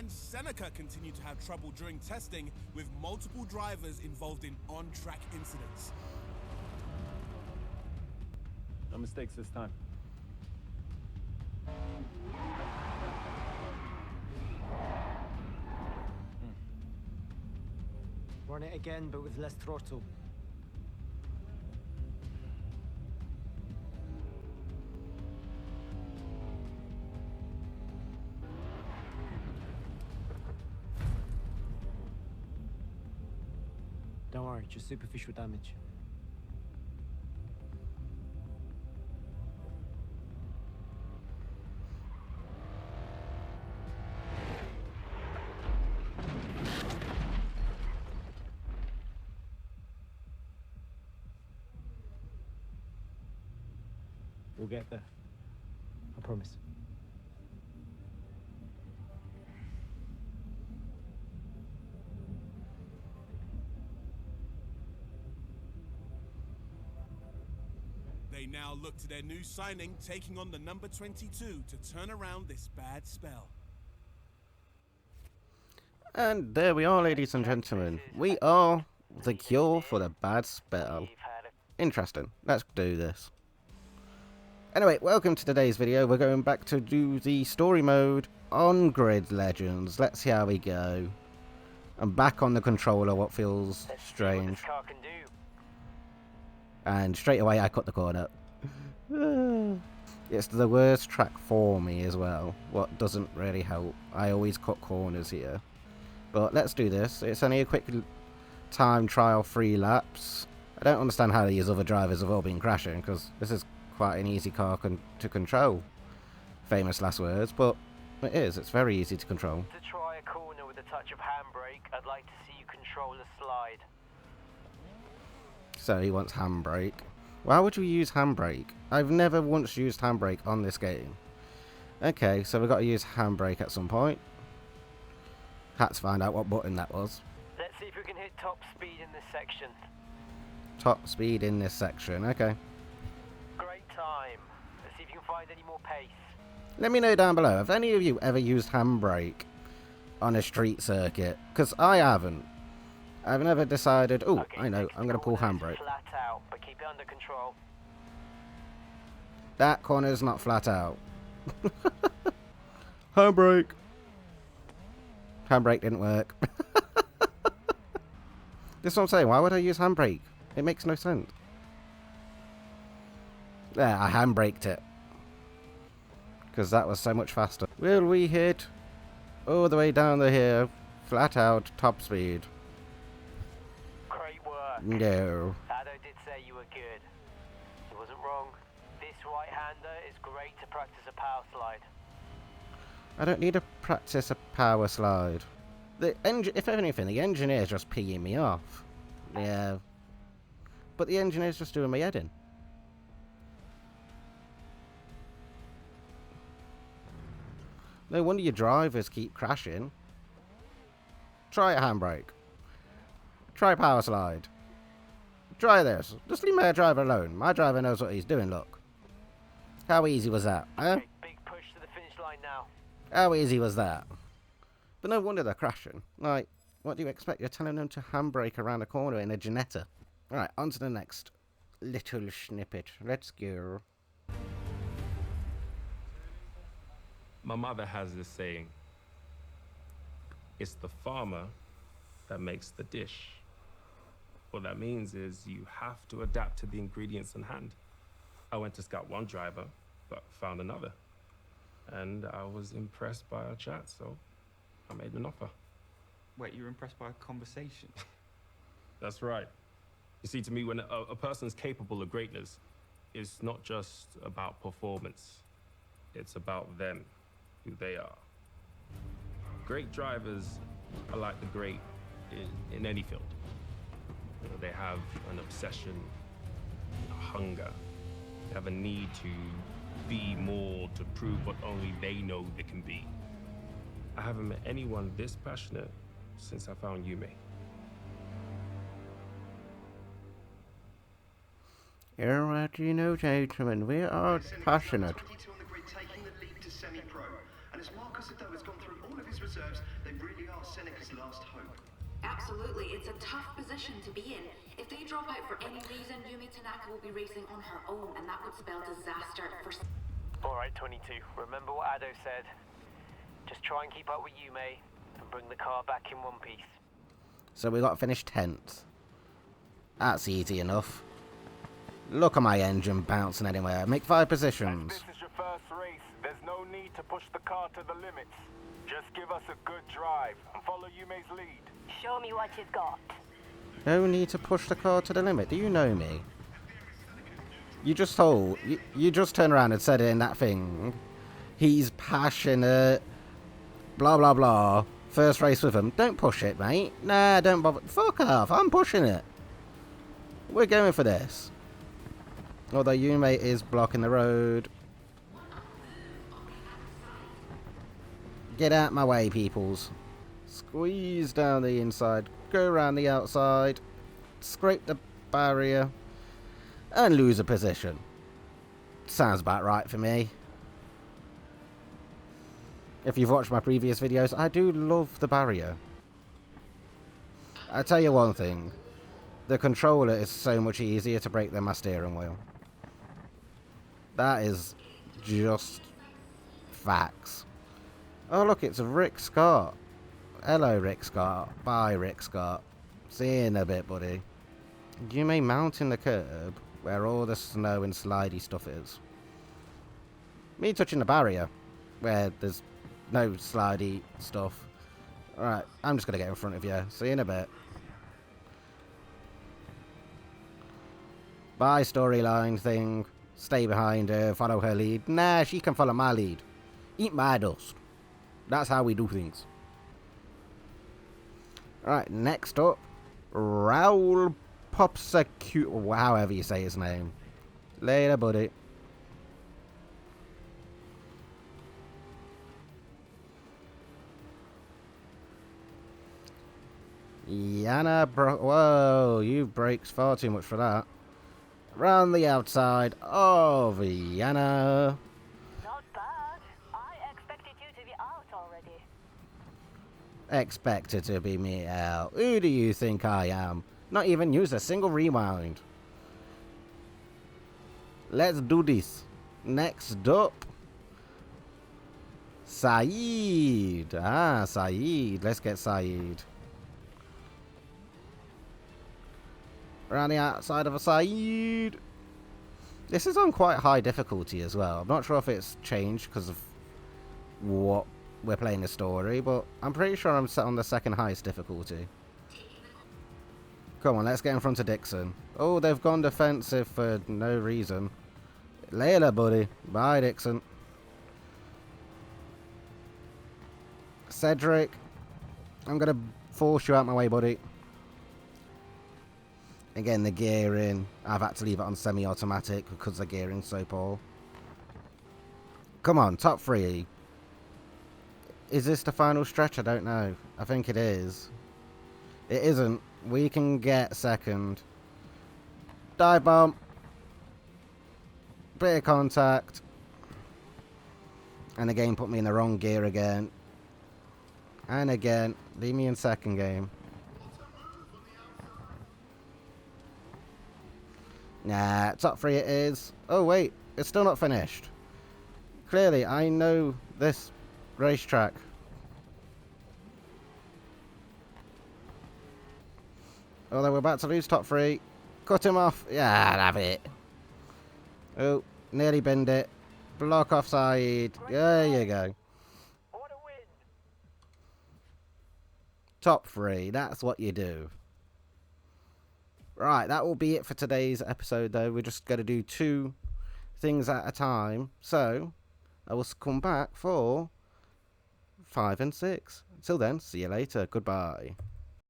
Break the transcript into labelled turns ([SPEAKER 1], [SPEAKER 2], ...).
[SPEAKER 1] and Seneca continue to have trouble during testing, with multiple drivers involved in on-track incidents.
[SPEAKER 2] No mistakes this time.
[SPEAKER 3] Run it again, but with less throttle. Don't worry, just superficial damage. We'll get there. I promise.
[SPEAKER 1] They now look to their new signing, taking on the number 22 to turn around this bad spell.
[SPEAKER 4] And there we are, ladies and gentlemen. We are the cure for the bad spell. Interesting. Let's do this. Anyway, welcome to today's video. We're going back to do the story mode on Grid Legends. Let's see how we go. I'm back on the controller, what feels strange. And straight away I cut the corner. It's the worst track for me as well, what doesn't really help. I always cut corners here. But let's do this. It's only a quick time trial 3 laps. I don't understand how these other drivers have all been crashing, because this is quite an easy car to control. Famous last words, but it is. It's very easy to control.
[SPEAKER 5] To try a corner with a touch of handbrake, I'd like to see you control the slide.
[SPEAKER 4] So he wants handbrake. Why would you use handbrake? I've never once used handbrake on this game. Okay, so we've got to use handbrake at some point. Had to find out what button that was.
[SPEAKER 5] Let's see if we can hit top speed in this section.
[SPEAKER 4] Top speed in this section, okay.
[SPEAKER 5] Great time. Let's see if you can find any more pace.
[SPEAKER 4] Let me know down below, have any of you ever used handbrake on a street circuit? Because I haven't. I've never decided, oh, okay, I know, I'm going to pull handbrake.
[SPEAKER 5] Flat out, but keep it under control.
[SPEAKER 4] That corner's not flat out. Handbrake. Handbrake didn't work. This is what I'm saying, why would I use handbrake? It makes no sense. There, I handbraked it. Because that was so much faster. Will we hit all the way down the hill, flat out, top speed?
[SPEAKER 5] Great work.
[SPEAKER 4] No.
[SPEAKER 5] Ado did say you were good. He wasn't wrong. This right-hander is great to practice a power slide.
[SPEAKER 4] I don't need to practice a power slide. If anything, the engineer's just peeing me off. Yeah. But the engineer's just doing my head in. No wonder your drivers keep crashing. Try a handbrake. Try power slide. Try this. Just leave my driver alone. My driver knows what he's doing, look. How easy was that, huh?
[SPEAKER 5] Big push to the finish line now.
[SPEAKER 4] How easy was that? But no wonder they're crashing. Like, what do you expect? You're telling them to handbrake around a corner in a Ginetta. Alright, on to the next little snippet. Let's go.
[SPEAKER 6] My mother has this saying, it's the farmer that makes the dish. What that means is you have to adapt to the ingredients in hand. I went to scout one driver, but found another. And I was impressed by our chat, so I made an offer.
[SPEAKER 7] Wait, you were impressed by a conversation?
[SPEAKER 6] That's right. You see, to me, when a person's capable of greatness, it's not just about performance. It's about them, who they are. Great drivers are like the great in any field. You know, they have an obsession, a hunger. They have a need to be more, to prove what only they know they can be. I haven't met anyone this passionate since I found Yume.
[SPEAKER 4] You're right, you know, gentlemen, we are passionate.
[SPEAKER 8] On the grid, taking the lead to semi-pro. And as Marcus Ado has gone through all of his reserves, they really are Seneca's last hope.
[SPEAKER 9] Absolutely, it's a tough position to be in. If they drop out for any reason, Yumi Tanaka will be racing on her own, and that would spell disaster for...
[SPEAKER 5] Alright, 22. Remember what Ado said. Just try and keep up with Yume, and bring the car back in one piece.
[SPEAKER 4] So we got to finish 10th. That's easy enough. Look at my engine bouncing anywhere. Make 5 positions.
[SPEAKER 10] As this is your first race, there's no need to push the car to the limits. Just give us a good drive and follow Yume's lead.
[SPEAKER 11] Show me what you've got.
[SPEAKER 4] No need to push the car to the limit. Do you know me? You just told... You just turned around and said it in that thing. He's passionate. Blah, blah, blah. First race with him. Don't push it, mate. Nah, don't bother. Fuck off. I'm pushing it. We're going for this. Although Yume is blocking the road. Get out my way, peoples. Squeeze down the inside. Go around the outside. Scrape the barrier. And lose a position. Sounds about right for me. If you've watched my previous videos, I do love the barrier. I tell you one thing. The controller is so much easier to break than my steering wheel. That is just facts. Oh look, it's Rick Scott. Hello Rick Scott. Bye Rick Scott. See you in a bit, buddy. You may mount in the curb where all the snow and slidey stuff is. Me touching the barrier where there's no slidey stuff. Alright, I'm just going to get in front of you. See you in a bit. Bye storyline thing. Stay behind her, follow her lead. Nah, she can follow my lead. Eat my dust. That's how we do things. Alright, next up. Raoul Popsecute, however you say his name. Later, buddy. Yana, whoa, you brakes far too much for that. Round the outside of Yana.
[SPEAKER 11] Not bad. I expected you to be out already.
[SPEAKER 4] Expected to be me out. Who do you think I am? Not even use a single rewind. Let's do this. Next up. Saeed. Ah, Saeed. Let's get Saeed. Around the outside of a Saeed. This is on quite high difficulty as well. I'm not sure if it's changed because of what we're playing the story, but I'm pretty sure I'm set on the second highest difficulty. Come on, let's get in front of Dixon. Oh, they've gone defensive for no reason. Later, buddy. Bye, Dixon. Cedric, I'm going to force you out my way, buddy. Again, the gearing. I've had to leave it on semi-automatic because the gearing's so poor. Come on, top 3. Is this the final stretch? I don't know. I think it is. It isn't. We can get second. Dive bomb. Bit of contact. And the game put me in the wrong gear again. And again. Leave me in second game. Nah, top 3 it is. Oh wait, it's still not finished. Clearly, I know this racetrack. Although we're about to lose top 3. Cut him off. Yeah, I'll have it. Oh, nearly binned it. Block offside. There you go. Top 3, that's what you do. Right, that will be it for today's episode, though. We're just going to do 2 things at a time. So, I will come back for 5 and 6. Until then, see you later. Goodbye.